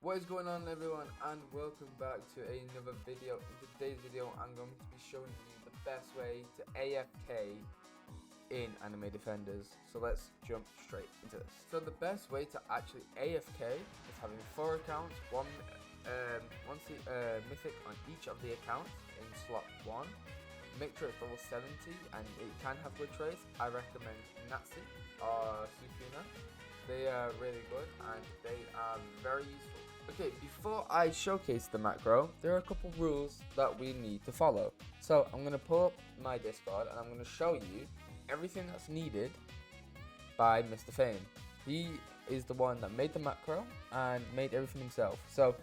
What is going on, everyone, and welcome back to another video. In today's video I'm going to be showing you the best way to AFK in Anime Defenders. So let's jump straight into this. So the best way to actually AFK is having 4 accounts, one mythic on each of the accounts in slot 1. Make sure it's level 70 and it can have good traits. I recommend Natsu or Sukuna. They are really good and they are very useful. Okay, before I showcase the macro, there are a couple rules that we need to follow. So I'm going to pull up my Discord and I'm going to show you everything that's needed by Mr. Fame. He is the one that made the macro and made everything himself. So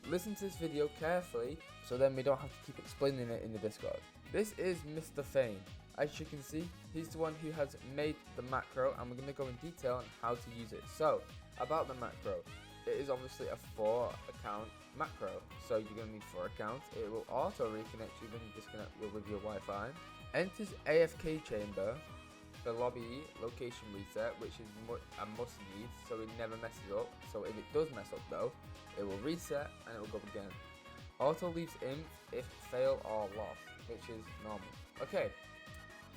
listen to this video carefully so then we don't have to keep explaining it in the Discord. This is Mr. Fame. As you can see, he's the one who has made the macro and we're going to go in detail on how to use it. So, about the macro, it is obviously a 4 account macro. So you're going to need 4 accounts. It will auto reconnect you when you disconnect with your Wi-Fi. Enters AFK chamber, the lobby location reset, which is a must need so it never messes up. So if it does mess up though, it will reset and it will go again. Auto leaves inf if fail or lost, which is normal. Okay.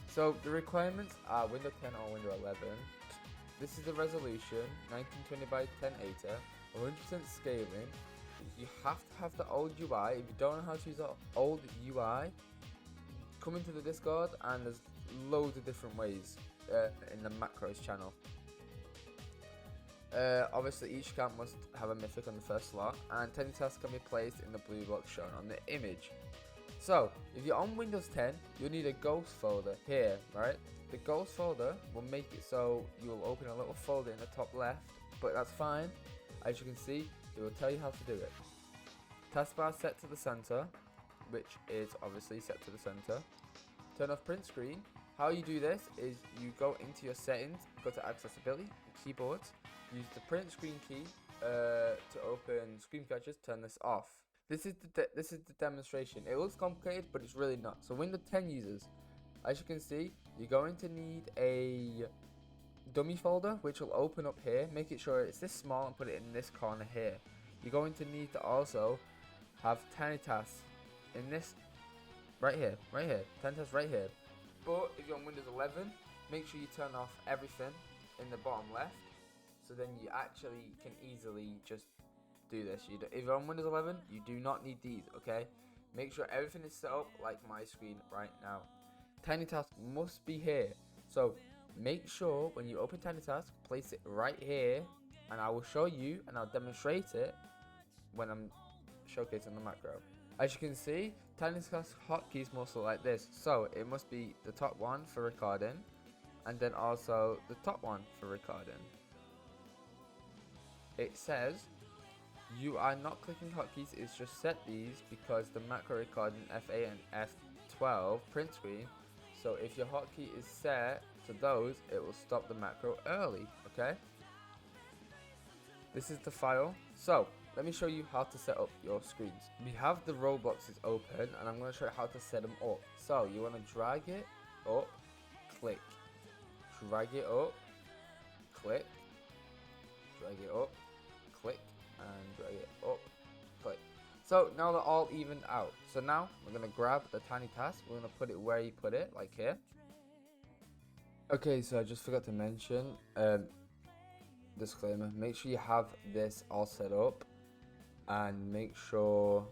So the requirements are window 10 or window 11. This is the resolution, 1920 by 1080, 100% scaling. You have to have the old UI. If you don't know how to use the old UI, come into the Discord and there's loads of different ways in the macros channel. Obviously each account must have a mythic on the first slot and 10 tasks can be placed in the blue box shown on the image. So, if you're on Windows 10, you'll need a ghost folder here, right? The ghost folder will make it so you'll open a little folder in the top left, but that's fine. As you can see, it will tell you how to do it. Taskbar set to the center, which is obviously set to the center. Turn off print screen. How you do this is you go into your settings, go to accessibility, keyboards, use the print screen key to open screen catchers, turn this off. This is the demonstration. It looks complicated, but it's really not. So Windows 10 users, as you can see, you're going to need a dummy folder, which will open up here. Make it sure it's this small and put it in this corner here. You're going to need to also have tiny tasks in this right here, 10 tasks right here. But if you're on Windows 11, make sure you turn off everything in the bottom left, so then you actually can easily just do this. If you're on Windows 11, you do not need these, okay? Make sure everything is set up like my screen right now. Tiny Task must be here. So make sure when you open Tiny Task, place it right here, and I will show you and I'll demonstrate it when I'm showcasing the macro. As you can see, Tiny Task hotkeys must look like this. So it must be the top one for recording, and then also the top one for recording. It says you are not clicking hotkeys, it's just set these because the macro recording F8 and F12 print screen. So if your hotkey is set to those, it will stop the macro early, okay? This is the file. So let me show you how to set up your screens. We have the Robloxes open and I'm going to show you how to set them up. So you want to drag it up, click, drag it up, click, drag it up, click, and drag it up, click. So now they're all evened out. So now we're going to grab the tiny task, we're going to put it where you put it, like here. Okay, so I just forgot to mention, disclaimer, make sure you have this all set up and make sure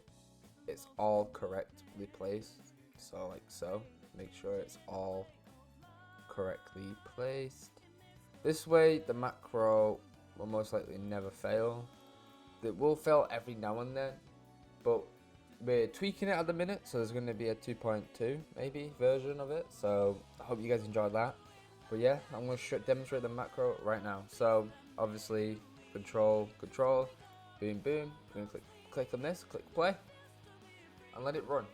it's all correctly placed. So like so, make sure it's all correctly placed. This way the macro will most likely never fail. It will fail every now and then, but we're tweaking it at the minute, so there's going to be a 2.2 maybe version of it, so I hope you guys enjoyed that. But yeah, I'm going to demonstrate the macro right now. So obviously control, boom, boom. We're going to click on this, click play, and let it run.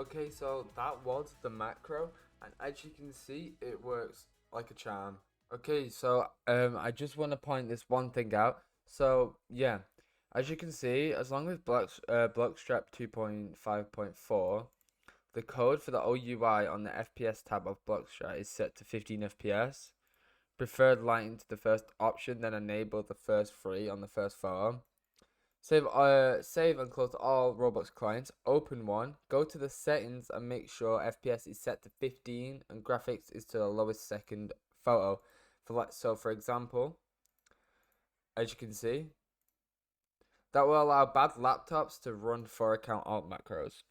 Okay, so that was the macro, and as you can see, it works like a charm. Okay, so I just want to point this one thing out. So yeah, as you can see, as long as Blockstrap 2.5.4, the code for the OUI on the FPS tab of Blockstrap is set to 15 FPS. Preferred lighting to the first option, then enable the first three on the first photo. Save and close all Roblox clients. Open one. Go to the settings and make sure FPS is set to 15 and graphics is to the lowest second photo. For example, as you can see, that will allow bad laptops to run 4 account alt macros.